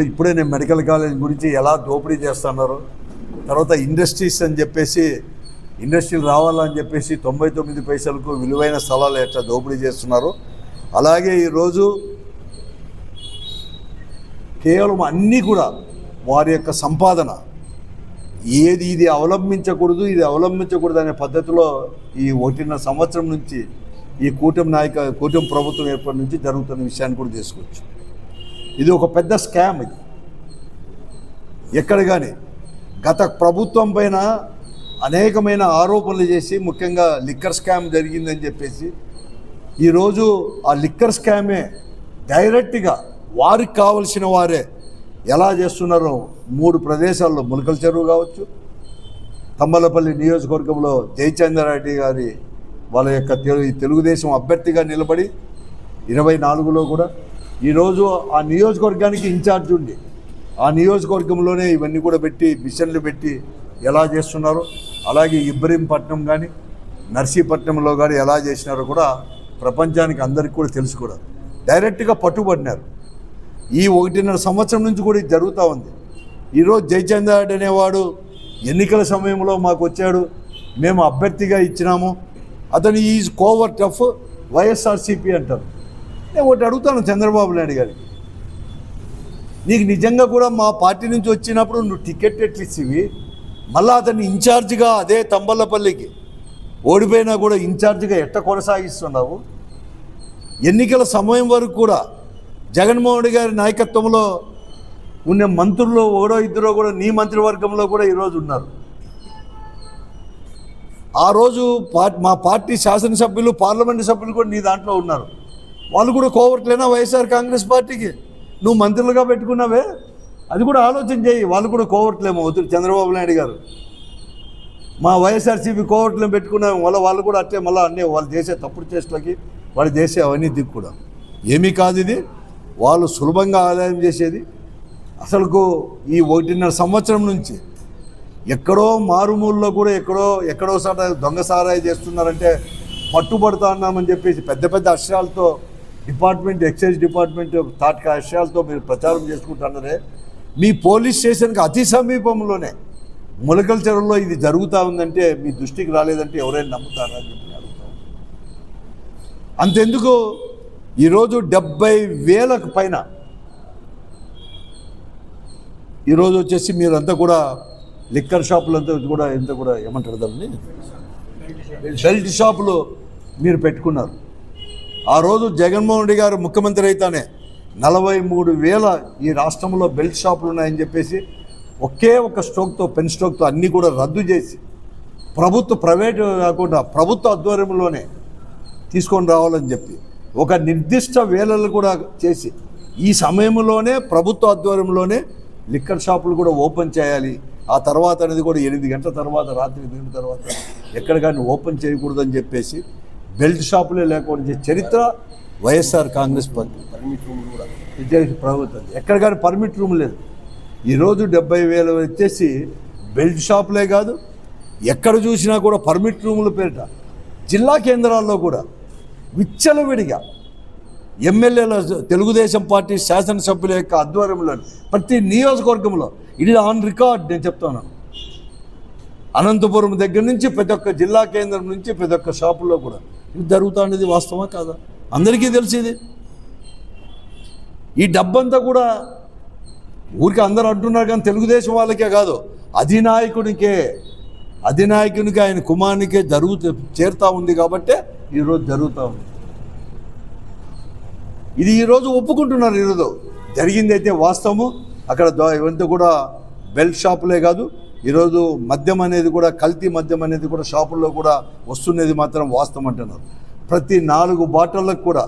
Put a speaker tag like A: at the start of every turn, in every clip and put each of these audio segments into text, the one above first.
A: ఇప్పుడే నేను medical college గురించి ఎలా దోపిడీ చేస్తున్నారు, తర్వాత ఇండస్ట్రీస్ అని చెప్పేసి ఇండస్ట్రీలు రావాలని చెప్పేసి 99 పైసలకు విలువైన స్థలాలు ఎట్లా దోపిడీ చేస్తున్నారు. అలాగే ఈరోజు కేవలం అన్నీ కూడా వారి యొక్క సంపాదన ఇది అవలంబించకూడదు అనే పద్ధతిలో ఈ 1.5 సంవత్సరం నుంచి ఈ కూటమి ప్రభుత్వం ఏర్పడి నుంచి జరుగుతున్న విషయాన్ని కూడా తీసుకోవచ్చు. ఇది ఒక పెద్ద స్కామ్. ఇది ఎక్కడ కానీ గత ప్రభుత్వం పైన అనేకమైన ఆరోపణలు చేసి ముఖ్యంగా లిక్కర్ స్కామ్ జరిగిందని చెప్పేసి ఈరోజు ఆ లిక్కర్ స్కామే డైరెక్ట్గా వారికి కావలసిన వారే ఎలా చేస్తున్నారో 3 ప్రదేశాల్లో ములకల చెరువు కావచ్చు, తంబలపల్లి నియోజకవర్గంలో జయచంద్రారెడ్డి గారి వాళ్ళ యొక్క తెలుగుదేశం అభ్యర్థిగా నిలబడి 24లో కూడా ఈరోజు ఆ నియోజకవర్గానికి ఇన్ఛార్జ్ ఉండి ఆ నియోజకవర్గంలోనే ఇవన్నీ కూడా పెట్టి మిషన్లు పెట్టి ఎలా చేస్తున్నారో, అలాగే ఇబ్రహీంపట్నం కానీ నర్సీపట్నంలో కానీ ఎలా చేసినారో కూడా ప్రపంచానికి అందరికీ కూడా తెలుసు. కూడా డైరెక్ట్గా పట్టుబడినారు. ఈ 1.5 సంవత్సరం నుంచి కూడా ఇది జరుగుతూ ఉంది. ఈరోజు జయచంద్రారెడ్డి అనేవాడు ఎన్నికల సమయంలో మాకు వచ్చాడు, మేము అభ్యర్థిగా ఇచ్చినాము, అతను ఈజ్ కోవర్ట్ ఆఫ్ వైఎస్ఆర్సీపీ అంటారు. నేను ఒకటి అడుగుతాను చంద్రబాబు నాయుడు గారికి, నీకు నిజంగా కూడా మా పార్టీ నుంచి వచ్చినప్పుడు నువ్వు టికెట్ ఎట్లు ఇచ్చివి, మళ్ళీ అతన్ని ఇన్ఛార్జిగా అదే తంబలపల్లికి ఓడిపోయినా కూడా ఇన్ఛార్జిగా ఎట్ట కొనసాగిస్తున్నావు? ఎన్నికల సమయం వరకు కూడా జగన్మోహన్ రెడ్డి గారి నాయకత్వంలో ఉన్న మంత్రుల్లో 1-2 కూడా నీ మంత్రివర్గంలో కూడా ఈరోజు ఉన్నారు. ఆ రోజు మా పార్టీ శాసనసభ్యులు పార్లమెంటు సభ్యులు కూడా నీ దాంట్లో ఉన్నారు. వాళ్ళు కూడా కోవర్ట్లేనా వైఎస్ఆర్ కాంగ్రెస్ పార్టీకి? నువ్వు మంత్రులుగా పెట్టుకున్నావే, అది కూడా ఆలోచన చేయి. వాళ్ళు కూడా కోవర్ట్లేమో చంద్రబాబు నాయుడు గారు. మా వైఎస్ఆర్సీపీ కోవర్ట్లను పెట్టుకున్నాము, వాళ్ళు కూడా అట్లే మళ్ళీ అన్నీ వాళ్ళు చేసే తప్పుడు చేష్టలకి వాళ్ళు చేసే అవినీతికి కూడా ఏమీ కాదు. ఇది వాళ్ళు సులభంగా ఆదాయం చేసేది. అసలుకు ఈ 1.5 సంవత్సరం నుంచి ఎక్కడో మారుమూలలో కూడా ఎక్కడో సాట దొంగ సారాయి చేస్తున్నారంటే పట్టుబడుతా ఉన్నామని చెప్పేసి పెద్ద పెద్ద అక్షరాలతో ఎక్సైజ్ డిపార్ట్మెంట్ తాటక అక్షరాలతో మీరు ప్రచారం చేసుకుంటున్నారే. మీ పోలీస్ స్టేషన్కి అతి సమీపంలోనే ములకల చెరువులో ఇది జరుగుతూ ఉందంటే మీ దృష్టికి రాలేదంటే ఎవరైనా నమ్ముతారా అని చెప్పి అడుగుతాం. అంతెందుకు ఈరోజు 70,000కు పైన ఈరోజు వచ్చేసి మీరంతా కూడా లిక్కర్ షాపులంతా కూడా ఏమంటారు దాన్ని బెల్ట్ షాపులు మీరు పెట్టుకున్నారు. ఆ రోజు జగన్మోహన్ రెడ్డి గారు ముఖ్యమంత్రి అయితేనే 43,000 ఈ రాష్ట్రంలో బెల్ట్ షాపులు ఉన్నాయని చెప్పేసి ఒకే ఒక పెన్ స్ట్రోక్తో అన్నీ కూడా రద్దు చేసి ప్రైవేటు కాకుండా ప్రభుత్వ ఆధ్వర్యంలోనే తీసుకొని రావాలని చెప్పి ఒక నిర్దిష్ట వేళలు కూడా చేసి ఈ సమయంలోనే ప్రభుత్వ ఆధ్వర్యంలోనే లిక్కర్ షాపులు కూడా ఓపెన్ చేయాలి. ఆ తర్వాత అనేది కూడా 8 గంటల తర్వాత రాత్రి 8 తర్వాత ఎక్కడ కానీ ఓపెన్ చేయకూడదని చెప్పేసి బెల్ట్ షాపులే లేకుండా చరిత్ర YSR Congress party. Permit room కూడా ప్రభుత్వం ఎక్కడ కానీ పర్మిట్ రూమ్ లేదు. ఈరోజు 70,000 వచ్చేసి బెల్ట్ షాపులే కాదు, ఎక్కడ చూసినా కూడా పర్మిట్ రూముల పేరిట జిల్లా కేంద్రాల్లో కూడా విచ్చలవిడిగా ఎమ్మెల్యేల తెలుగుదేశం పార్టీ శాసనసభ్యుల యొక్క ఆధ్వర్యంలో ప్రతి నియోజకవర్గంలో ఇది ఆన్ రికార్డ్. నేను చెప్తున్నాను, అనంతపురం దగ్గర నుంచి ప్రతి ఒక్క జిల్లా కేంద్రం నుంచి ప్రతి ఒక్క షాపుల్లో కూడా ఇది జరుగుతున్నది వాస్తవమా కాదా? అందరికీ తెలిసేది. ఈ డబ్బంతా కూడా ఊరికి అందరూ అంటున్నారు కానీ తెలుగుదేశం వాళ్ళకే కాదు, అధినాయకునికి ఆయన కుమారునికే చేరుతూ ఉంది కాబట్టే ఈరోజు జరుగుతూ ఉంది. ఇది ఈరోజు ఒప్పుకుంటున్నారు. ఈరోజు జరిగింది అయితే వాస్తవము. అక్కడ ఇవంతా కూడా బెల్ట్ షాపులే కాదు, ఈరోజు మద్యం అనేది కూడా కల్తీ మద్యం అనేది కూడా షాపుల్లో కూడా వస్తున్నది మాత్రం వాస్తవం అంటున్నారు. ప్రతి 4 బాటలకు కూడా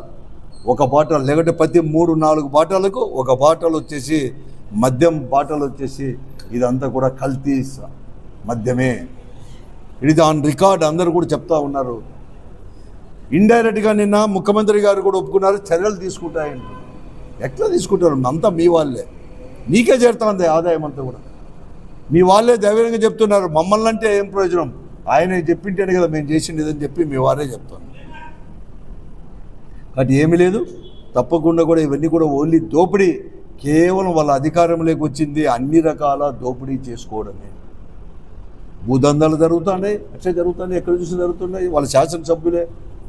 A: ఒక బాటల్, లేకపోతే ప్రతి 3-4 బాటలకు ఒక బాటల్ వచ్చేసి మద్యం బాటలు వచ్చేసి ఇదంతా కూడా కల్తీ మద్యమే. ఇది ఆన్ రికార్డ్ అందరూ కూడా చెప్తా ఉన్నారు. ఇండైరెక్ట్గా నిన్న ముఖ్యమంత్రి గారు కూడా ఒప్పుకున్నారు, చర్యలు తీసుకుంటాయంట. ఎట్లా తీసుకుంటారు? అంతా మీ వాళ్ళే, నీకే చేరుతుంది ఆదాయం అంతా కూడా మీ వాళ్ళే ధైర్యంగా చెప్తున్నారు. మమ్మల్ని అంటే ఏం ప్రయోజనం, ఆయన చెప్పింటేనే కదా మేము చేసింది అని చెప్పి మీ వారే చెప్తాను. కాబట్టి ఏమీ లేదు, తప్పకుండా కూడా ఇవన్నీ కూడా ఓన్లీ దోపిడీ కేవలం వాళ్ళ అధికారంలోకి వచ్చింది అన్ని రకాల దోపిడీ చేసుకోవడమే. భూదందాలు జరుగుతున్నాయి, అట్లే జరుగుతున్నాయి, ఎక్కడ చూసి జరుగుతున్నాయి. వాళ్ళ శాసనసభ్యులే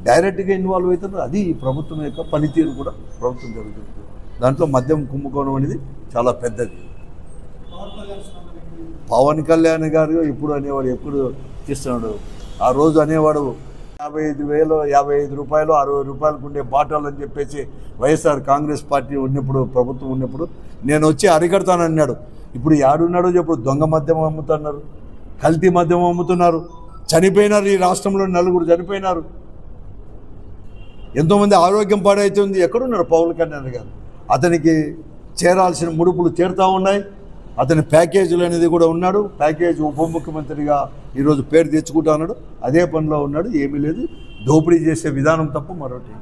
A: డైరెక్ట్గా ఇన్వాల్వ్ అవుతున్నారు. అది ఈ ప్రభుత్వం యొక్క పనితీరు కూడా ప్రభుత్వం జరుగుతుంది. దాంట్లో మద్యం కుంభకోణం అనేది చాలా పెద్దది. పవన్ కళ్యాణ్ గారు ఎప్పుడు అనేవాడు, ఎప్పుడు చేస్తున్నాడు, ఆ రోజు అనేవాడు 55,000 55 రూపాయలు 60 రూపాయలకు ఉండే బాటలు అని చెప్పేసి వైఎస్ఆర్ కాంగ్రెస్ పార్టీ ఉన్నప్పుడు, ప్రభుత్వం ఉన్నప్పుడు నేను వచ్చి అరికడతానన్నాడు. ఇప్పుడు యాడున్నాడో చెప్పు. దొంగ మద్యం అమ్ముతున్నారు, కల్తీ మద్యం అమ్ముతున్నారు, చనిపోయినారు. ఈ రాష్ట్రంలో 4 చనిపోయినారు. ఎంతోమంది ఆరోగ్యం పాడవుతుంది. ఎక్కడున్నాడు పవన్ కళ్యాణ్ గారు? అతనికి చేరాల్సిన ముడుపులు చేరుతూ ఉన్నాయి. అతని ప్యాకేజీలు అనేది కూడా ఉన్నాడు. ప్యాకేజ్ ఉప ముఖ్యమంత్రిగా ఈరోజు పేరు తెచ్చుకుంటా ఉన్నాడు. అదే పనిలో ఉన్నాడు. ఏమీ లేదు, దోపిడీ చేసే విధానం తప్ప మరొకటి.